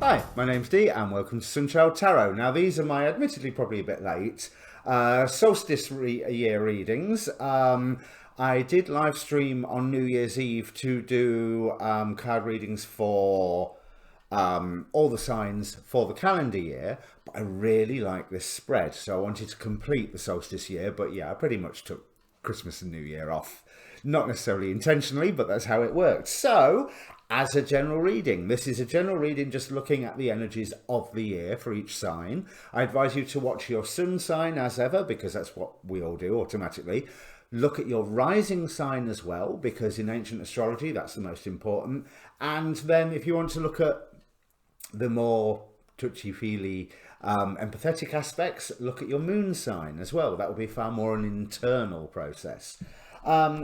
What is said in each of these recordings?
Hi, my name's Dee and welcome to Sunchild Tarot. Now these are my, admittedly probably a bit late, Solstice Year readings. I did live stream on New Year's Eve to do card readings for all the signs for the calendar year, but I really like this spread, so I wanted to complete the Solstice Year. But yeah, I pretty much took Christmas and New Year off. Not necessarily intentionally, but that's how it worked. So, as a general reading, this is a general reading just looking at the energies of the year for each sign. I advise you to watch your sun sign as ever, because that's what we all do automatically. Look at your rising sign as well, because in ancient astrology, that's the most important. And then if you want to look at the more touchy-feely, empathetic aspects, look at your moon sign as well. That will be far more an internal process.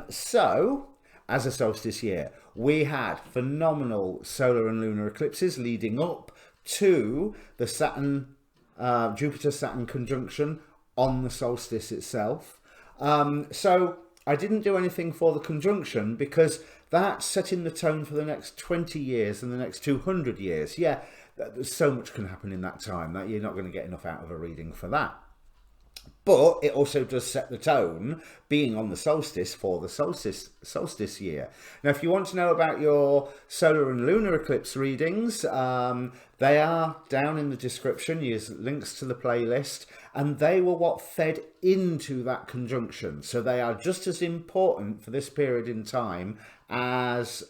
So, as a solstice year, we had phenomenal solar and lunar eclipses leading up to the Jupiter Saturn Conjunction on the solstice itself. So I didn't do anything for the conjunction because that's setting the tone for the next 20 years and the next 200 years. Yeah, so much can happen in that time that you're not going to get enough out of a reading for that. But it also does set the tone, being on the solstice, for the solstice year. Now, if you want to know about your solar and lunar eclipse readings, they are down in the description. Use links to the playlist, and they were what fed into that conjunction. So they are just as important for this period in time as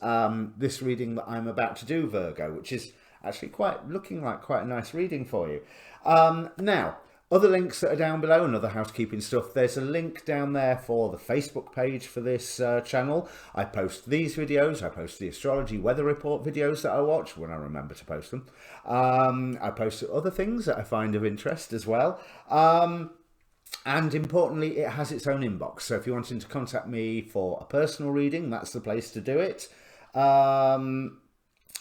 this reading that I'm about to do, Virgo, which is actually looking like quite a nice reading for you. Now, other links that are down below and other housekeeping stuff. There's a link down there for the Facebook page for this channel. I post these videos. I post the astrology weather report videos that I watch when I remember to post them. I post other things that I find of interest as well. And importantly, it has its own inbox. So if you're wanting to contact me for a personal reading, that's the place to do it.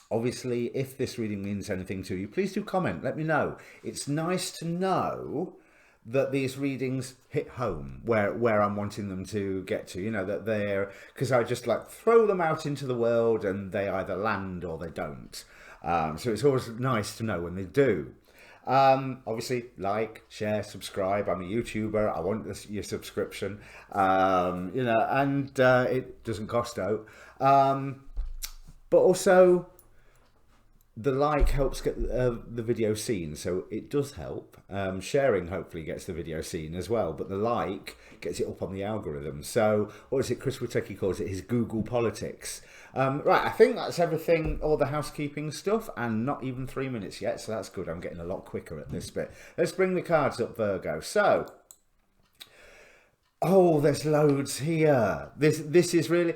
Obviously, if this reading means anything to you, please do comment. Let me know. It's nice to know that these readings hit home where I'm wanting them to get to. You know, that they're, because I just like throw them out into the world and they either land or they don't. So it's always nice to know when they do. Obviously, like, share, subscribe. I'm a YouTuber. I want your subscription. You know, and it doesn't cost out. But also, the like helps get the video seen, so it does help. Sharing hopefully gets the video seen as well, but the like gets it up on the algorithm. So, what is it Chris Witecki calls it? His Google politics. Right, I think that's everything, all the housekeeping stuff, and not even 3 minutes yet, so that's good. I'm getting a lot quicker at this bit. Let's bring the cards up, Virgo. So, oh, there's loads here. This is really...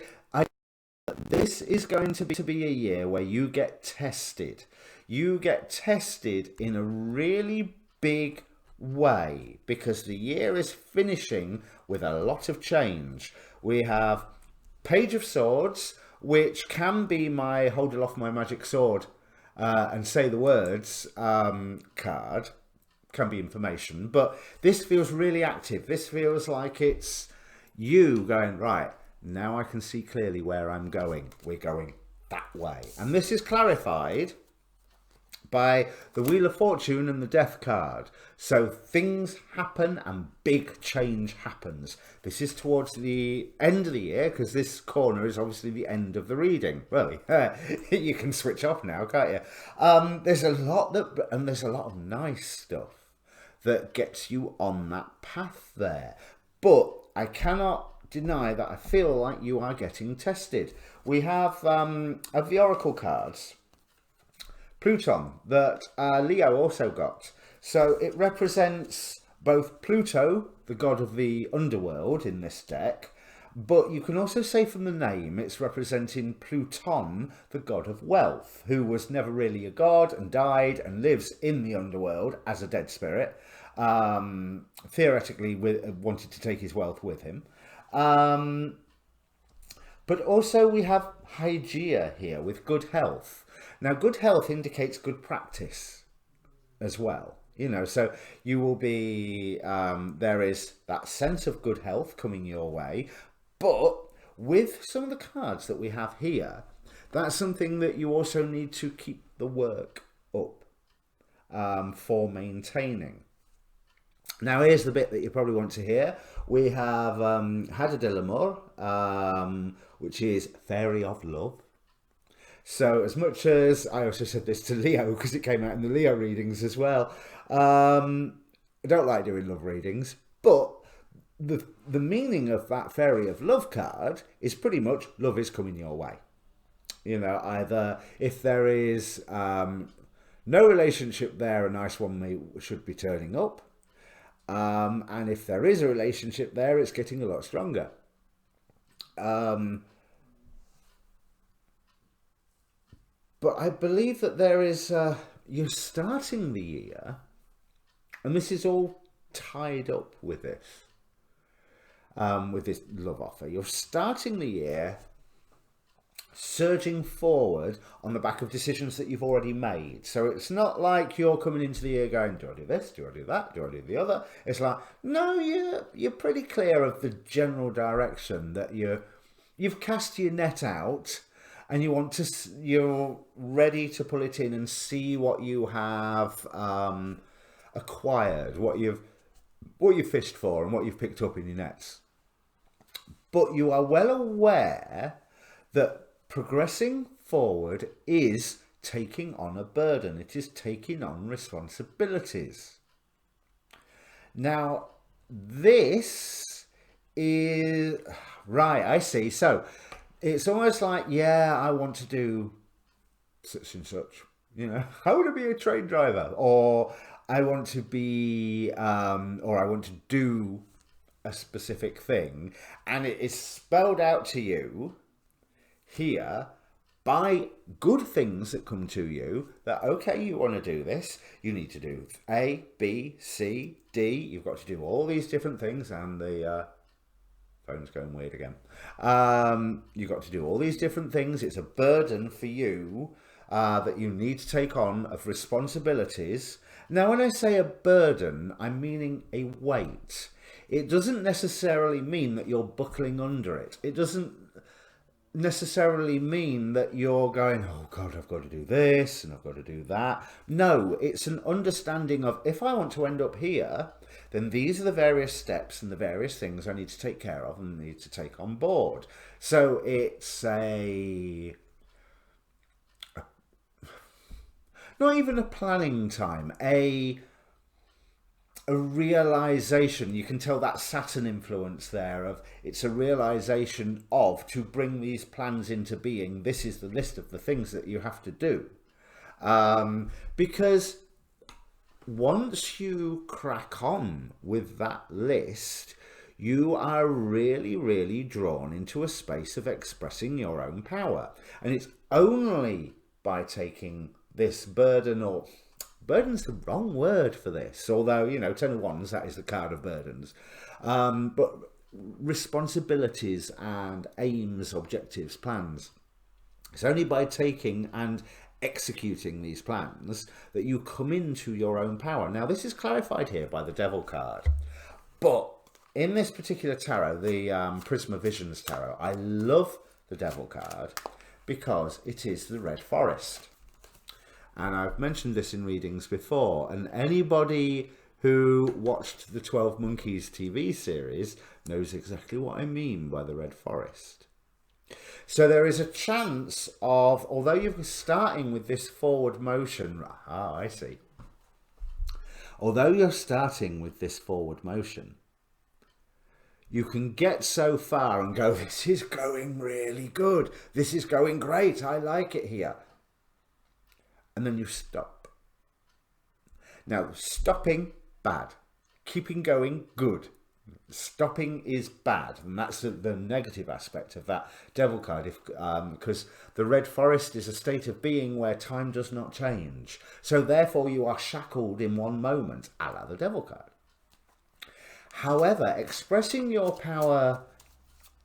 This is going to be a year where you get tested. You get tested in a really big way because the year is finishing with a lot of change. We have Page of Swords, which can be my hold aloft my magic sword and say the words card. Can be information, but this feels really active. This feels like it's you going, right, now I can see clearly where I'm going. We're going that way. And this is clarified by the Wheel of Fortune and the Death card. So things happen and big change happens. This is towards the end of the year because this corner is obviously the end of the reading. Well, you can switch off now, can't you? There's a lot there's a lot of nice stuff that gets you on that path there. But I cannot deny that I feel like you are getting tested. We have of the oracle cards, Pluton, that Leo also got. So it represents both Pluto, the god of the underworld in this deck, but you can also say from the name it's representing Pluton, the god of wealth, who was never really a god and died and lives in the underworld as a dead spirit. Theoretically wanted to take his wealth with him. But also we have Hygeia here with good health. Now, good health indicates good practice as well. You know, so you will be, there is that sense of good health coming your way. But with some of the cards that we have here, that's something that you also need to keep the work up. for maintaining. Now, here's the bit that you probably want to hear. We have Hada de l'Amour, which is Fairy of Love. So as much as I also said this to Leo, because it came out in the Leo readings as well, I don't like doing love readings, but the meaning of that Fairy of Love card is pretty much love is coming your way. You know, either if there is no relationship there, a nice one should be turning up. And if there is a relationship there, it's getting a lot stronger. But I believe that there is, you're starting the year, and this is all tied up with this love offer. You're starting the year surging forward on the back of decisions that you've already made. So it's not like you're coming into the year going, do I do this? Do I do that? Do I do the other? It's like, no, you're pretty clear of the general direction that you've cast your net out, and you're ready to pull it in and see what you have acquired, what you've fished for and what you've picked up in your nets. But you are well aware that progressing forward is taking on a burden. It is taking on responsibilities. Now, this is... Right, I see. So, it's almost like, yeah, I want to do such and such. You know, I want to be a train driver, or I want to be, or I want to do a specific thing. And it is spelled out to you here by good things that come to you that, okay, you want to do this, you need to do A, B, C, D, you've got to do all these different things, and the phone's going weird again. You've got to do all these different things. It's a burden for you that you need to take on of responsibilities. Now, when I say a burden, I'm meaning a weight. It doesn't necessarily mean that you're buckling under it. It doesn't necessarily mean that you're going, oh God, I've got to do this and I've got to do that. No, it's an understanding of, if I want to end up here, then these are the various steps and the various things I need to take care of and need to take on board. So it's not even a planning time, a realization. You can tell that Saturn influence there of, it's a realization of, to bring these plans into being, this is the list of the things that you have to do. Because once you crack on with that list, you are really, really drawn into a space of expressing your own power. And it's only by taking this burden, or burden's the wrong word for this, although, you know, 10 of Wands, that is the card of burdens. But responsibilities and aims, objectives, plans. It's only by taking and executing these plans that you come into your own power. Now, this is clarified here by the Devil card. But in this particular tarot, the Prisma Visions tarot, I love the Devil card because it is the Red Forest. And I've mentioned this in readings before, and anybody who watched the 12 Monkeys TV series knows exactly what I mean by the Red Forest. So there is a chance of, although you're starting with this forward motion, I see. Although you're starting with this forward motion, you can get so far and go, this is going really good. This is going great. I like it here. And then you stop. Now, stopping, bad. Keeping going, good. Stopping is bad, and that's the negative aspect of that Devil card, because the Red Forest is a state of being where time does not change. So therefore you are shackled in one moment, a la the Devil card. However, expressing your power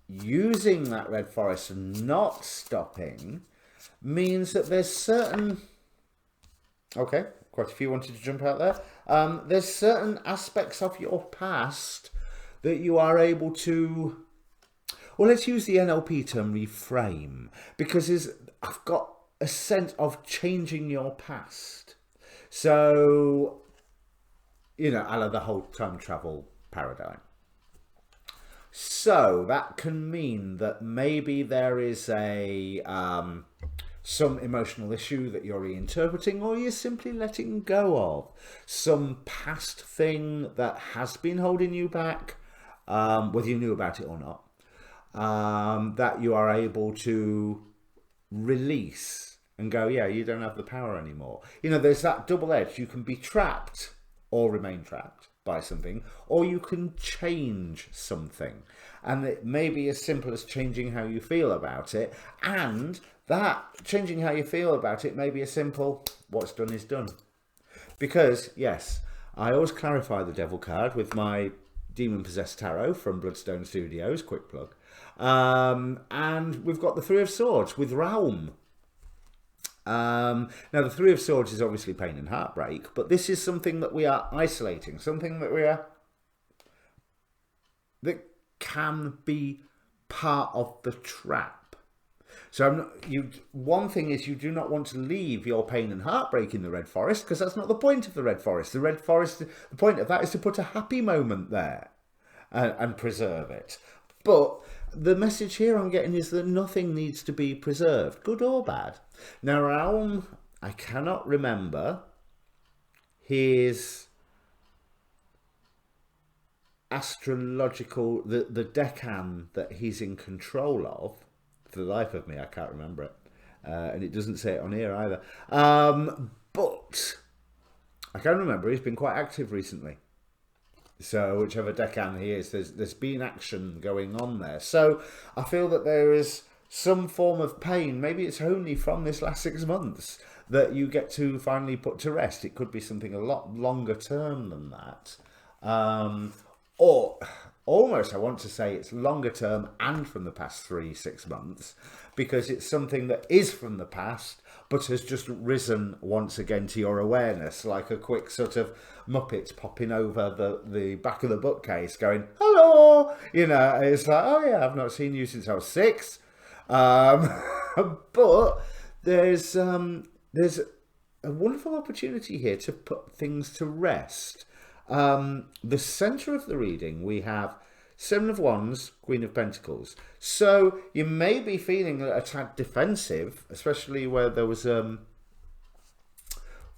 using that Red Forest and not stopping means that there's certain... Okay, quite a few wanted to jump out there. There's certain aspects of your past that you are able to, well, let's use the NLP term reframe, because I've got a sense of changing your past. So, you know, a la the whole time travel paradigm. So that can mean that maybe there is a some emotional issue that you're reinterpreting, or you're simply letting go of some past thing that has been holding you back, whether you knew about it or not, that you are able to release and go, yeah, you don't have the power anymore. You know, there's that double edge. You can be trapped or remain trapped by something, or you can change something. And it may be as simple as changing how you feel about it. And that changing how you feel about it may be as simple, what's done is done. Because, yes, I always clarify the devil card with my Demon Possessed Tarot from Bloodstone Studios, quick plug. And we've got the Three of Swords with Realm. Now, the Three of Swords is obviously pain and heartbreak, but this is something that we are isolating, something that that can be part of the trap. So one thing is, you do not want to leave your pain and heartbreak in the Red Forest, because that's not the point of the Red Forest. The Red Forest, the point of that is to put a happy moment there and preserve it. But the message here I'm getting is that nothing needs to be preserved, good or bad. Now, Realm, I cannot remember his astrological, the decan that he's in control of. For the life of me, I can't remember it. And it doesn't say it on here either. But I can remember he's been quite active recently. So whichever decan he is, there's been action going on there. So I feel that there is some form of pain. Maybe it's only from this last 6 months that you get to finally put to rest. It could be something a lot longer term than that. Or almost, I want to say it's longer term and from the past 3-6 months, because it's something that is from the past but has just risen once again to your awareness, like a quick sort of Muppet popping over the back of the bookcase going, hello, you know, it's like, oh yeah, I've not seen you since I was 6. But there's a wonderful opportunity here to put things to rest. The center of the reading, we have Seven of Wands, Queen of Pentacles. So you may be feeling a tad defensive, especially where there was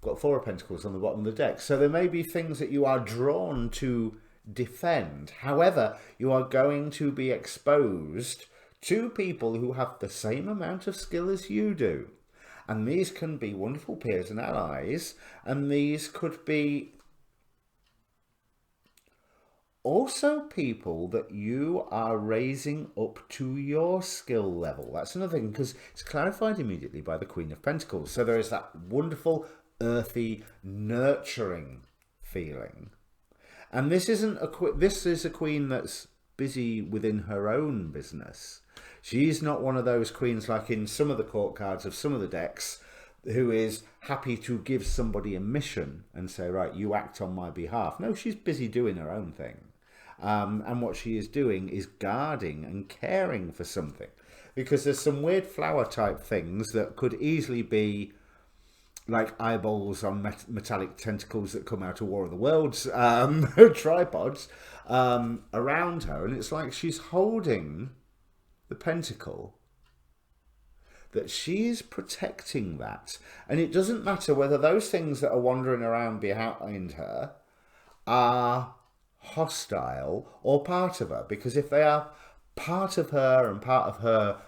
got Four of Pentacles on the bottom of the deck. So there may be things that you are drawn to defend. However, you are going to be exposed to people who have the same amount of skill as you do. And these can be wonderful peers and allies, and these could be also people that you are raising up to your skill level. That's another thing, because it's clarified immediately by the Queen of Pentacles. So there is that wonderful, earthy, nurturing feeling. And this is a queen that's busy within her own business. She's not one of those queens like in some of the court cards of some of the decks, who is happy to give somebody a mission and say, right, you act on my behalf. No, she's busy doing her own thing. And what she is doing is guarding and caring for something. Because there's some weird flower type things that could easily be like eyeballs on metallic tentacles that come out of War of the Worlds, tripods, around her. And it's like she's holding the pentacle, that she's protecting that. And it doesn't matter whether those things that are wandering around behind her are hostile or part of her, because if they are part of her and part of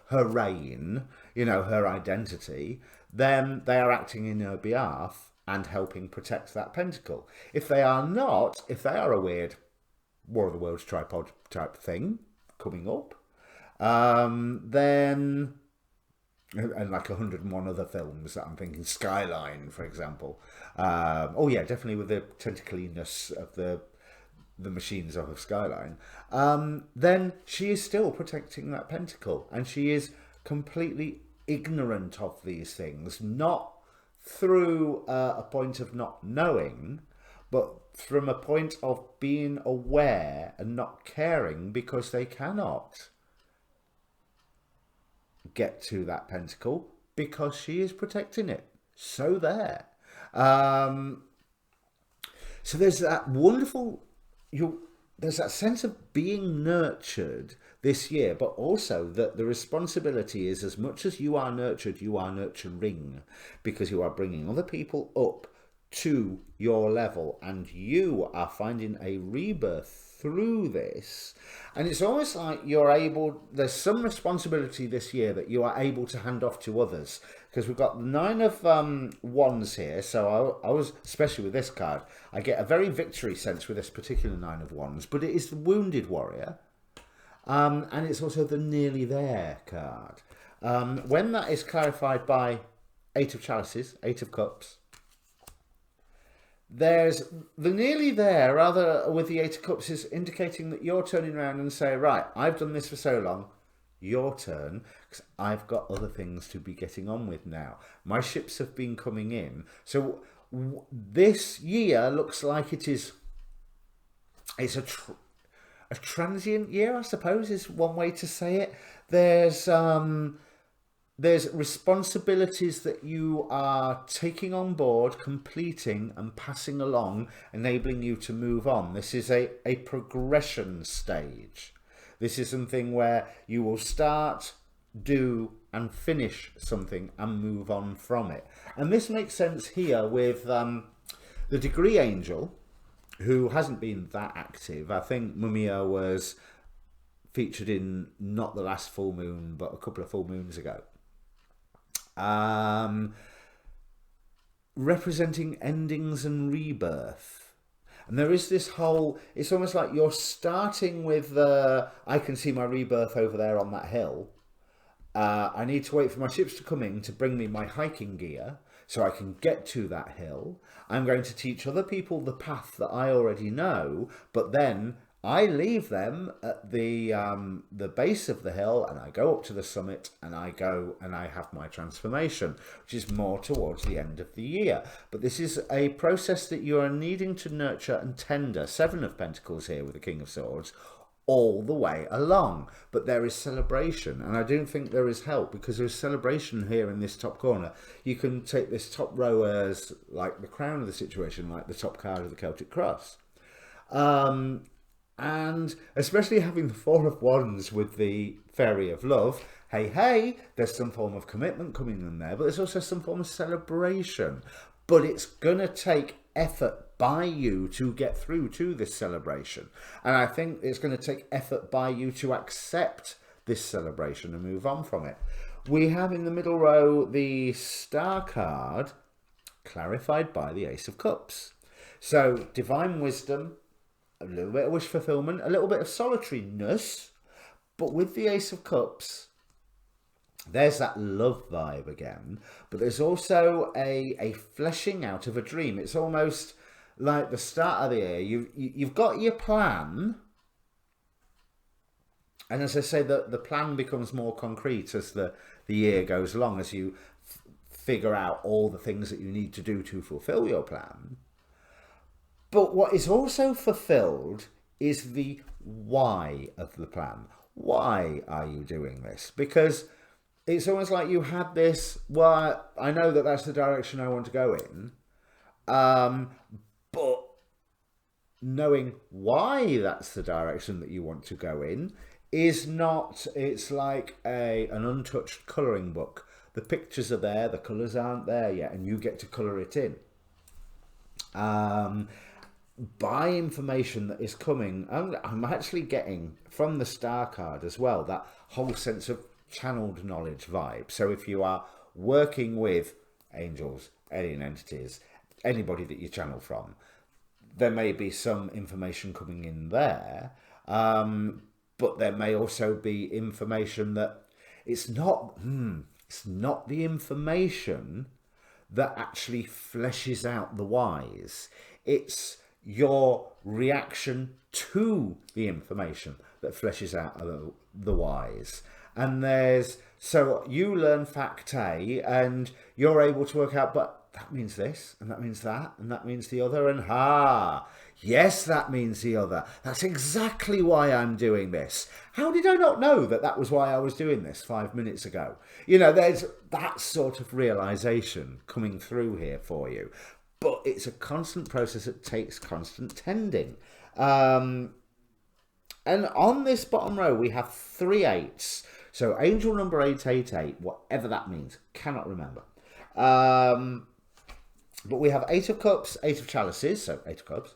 her reign, you know, her identity, then they are acting in her behalf and helping protect that pentacle. If they are not, if they are a weird War of the Worlds tripod type thing coming up, then, and like 101 other films that I'm thinking, Skyline, for example. Oh yeah, definitely with the tentacliness of the machines of Skyline. Then she is still protecting that pentacle, and she is completely ignorant of these things, not through a point of not knowing, but from a point of being aware and not caring, because they cannot get to that pentacle because she is protecting it. So there. So there's that wonderful, there's that sense of being nurtured this year, but also that the responsibility is, as much as you are nurtured, you are nurturing, because you are bringing other people up to your level, and you are finding a rebirth through this. And it's almost like there's some responsibility this year that you are able to hand off to others, because we've got the Nine of Wands here. So I was, especially with this card, I get a very victory sense with this particular Nine of Wands, but it is the Wounded Warrior, and it's also the Nearly There card. When that is clarified by Eight of Chalices, Eight of Cups, there's the Nearly There, rather, with the Eight of Cups, is indicating that you're turning around and say, right, I've done this for so long, your turn, because I've got other things to be getting on with now. My ships have been coming in. So this year looks like it's a transient year, I suppose, is one way to say it. There's responsibilities that you are taking on board, completing and passing along, enabling you to move on. This is a progression stage. This is something where you will start, do and finish something and move on from it. And this makes sense here with the Degree Angel, who hasn't been that active. I think Mumia was featured in not the last full moon, but a couple of full moons ago. Representing endings and rebirth. And there is this whole, it's almost like you're starting with I can see my rebirth over there on that hill. I need to wait for my ships to come in to bring me my hiking gear so I can get to that hill. I'm going to teach other people the path that I already know, but then I leave them at the base of the hill, and I go up to the summit, and I go and I have my transformation, which is more towards the end of the year. But this is a process that you are needing to nurture and tender. Seven of Pentacles here with the King of Swords, all the way along. But there is celebration, and I don't think there is help, because there's celebration here in this top corner. You can take this top row as like the crown of the situation, like the top card of the Celtic Cross. And especially having the Four of Wands with the Fairy of Love, hey, there's some form of commitment coming in there, but there's also some form of celebration. But it's going to take effort by you to get through to this celebration. And I think it's going to take effort by you to accept this celebration and move on from it. We have in the middle row the Star card, clarified by the Ace of Cups. So divine wisdom, a little bit of wish fulfillment, a little bit of solitariness, but with the Ace of Cups, there's that love vibe again, but there's also a fleshing out of a dream. It's almost like the start of the year. You've got your plan, and as I say, the plan becomes more concrete as the year goes along, as you figure out all the things that you need to do to fulfill your plan. But what is also fulfilled is the why of the plan. Why are you doing this? Because it's almost like you had this, well, I know that that's the direction I want to go in. But knowing why that's the direction that you want to go in is not, it's like an untouched colouring book. The pictures are there, the colours aren't there yet, and you get to colour it in. By information that is coming, I'm actually getting from the Star card as well, that whole sense of channeled knowledge vibe. So if you are working with angels, alien entities, anybody that you channel from, there may be some information coming in there, but there may also be information that it's not the information that actually fleshes out the whys. It's your reaction to the information that fleshes out the whys. And so you learn fact A, and you're able to work out, but that means this, and that means that, and that means the other, and yes, that means the other. That's exactly why I'm doing this. How did I not know that that was why I was doing this 5 minutes ago? You know, there's that sort of realization coming through here for you. but it's a constant process that takes constant tending. And on this bottom row, we have 3 8s. So angel number 888, whatever that means, cannot remember. But we have 8 of cups, 8 of chalices, so 8 of cups.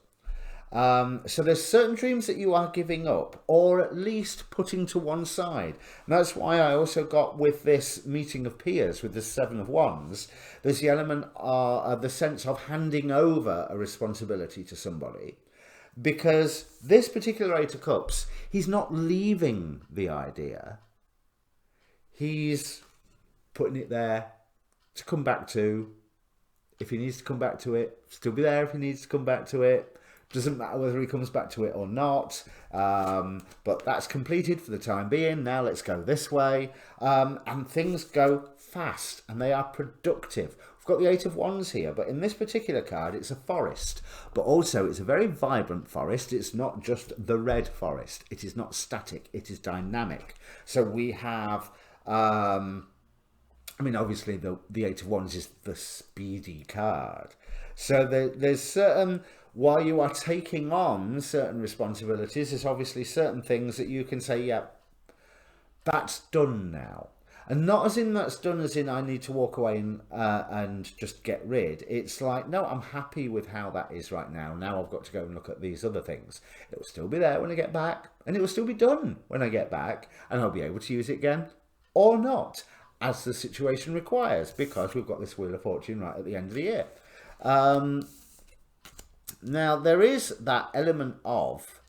So there's certain dreams that you are giving up, or at least putting to one side. And that's why I also got with this meeting of peers, with the 7 of wands, there's the element of the sense of handing over a responsibility to somebody. Because this particular 8 of cups, he's not leaving the idea. He's putting it there to come back to. If he needs to come back to it, still be there if he needs to come back to it. Doesn't matter whether he comes back to it or not. But that's completed for the time being. Now let's go this way. And things go fast and they are productive. We've got the 8 of wands here, but in this particular card, it's a forest. But also, it's a very vibrant forest. It's not just the red forest. It is not static. It is dynamic. So we have... I mean, obviously, the 8 of wands is the speedy card. So there's certain... While you are taking on certain responsibilities, there's obviously certain things that you can say, yeah, that's done now. And not as in that's done as in I need to walk away and just get rid. It's like, no, I'm happy with how that is right now. Now I've got to go and look at these other things. It will still be there when I get back, and it will still be done when I get back, and I'll be able to use it again or not, as the situation requires, because we've got this Wheel of Fortune right at the end of the year. Now, there is that element of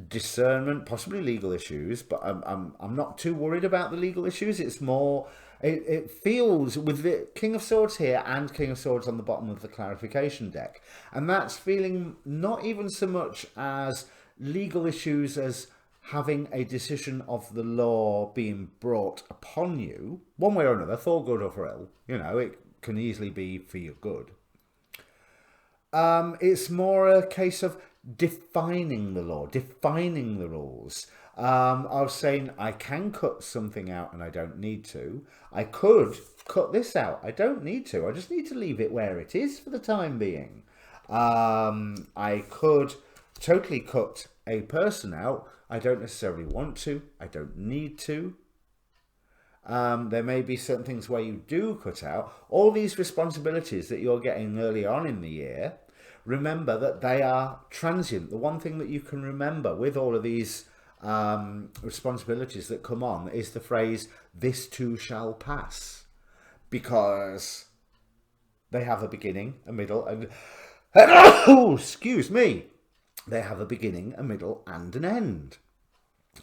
discernment, possibly legal issues, but I'm not too worried about the legal issues. It's more, it feels with the King of Swords here and King of Swords on the bottom of the clarification deck, and that's feeling not even so much as legal issues as having a decision of the law being brought upon you, one way or another, for good or for ill. You know, it can easily be for your good. It's more a case of defining the law, defining the rules. I was saying I can cut something out and I don't need to. I could cut this out. I don't need to. I just need to leave it where it is for the time being. I could totally cut a person out. I don't necessarily want to. I don't need to. There may be certain things where you do cut out. All these responsibilities that you're getting early on in the year, remember that they are transient. The one thing that you can remember with all of these responsibilities that come on is the phrase, this too shall pass. Because they have a beginning, a middle, and... oh, excuse me. They have a beginning, a middle, and an end.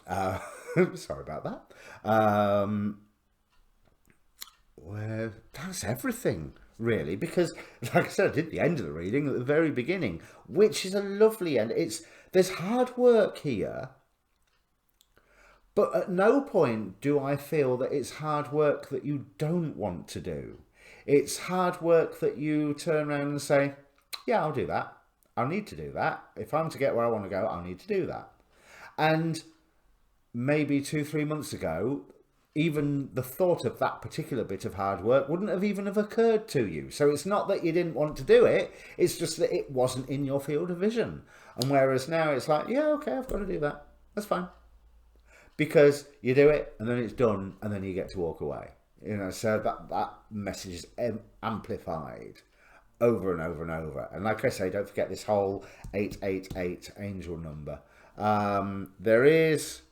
Sorry about that. Well, that's everything, really, because, like I said, I did the end of the reading at the very beginning, which is a lovely end. There's hard work here, but at no point do I feel that it's hard work that you don't want to do. It's hard work that you turn around and say, yeah, I'll do that. I'll need to do that. If I'm to get where I want to go, I'll need to do that. And maybe 2-3 months ago, even the thought of that particular bit of hard work wouldn't have even have occurred to you. So it's not that you didn't want to do it. It's just that it wasn't in your field of vision. And whereas now it's like, yeah, okay, I've got to do that. That's fine. Because you do it and then it's done and then you get to walk away. You know, so that message is amplified over and over and over. And like I say, don't forget this whole 888 angel number. There is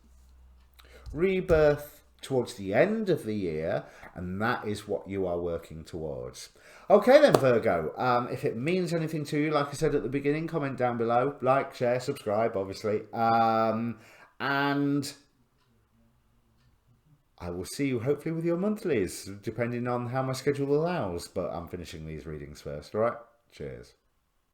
rebirth towards the end of the year, and that is what you are working towards. Okay then, Virgo, if it means anything to you, like I said at the beginning, comment down below, like, share, subscribe, obviously, and I will see you hopefully with your monthlies, depending on how my schedule allows, but I'm finishing these readings first. All right, cheers.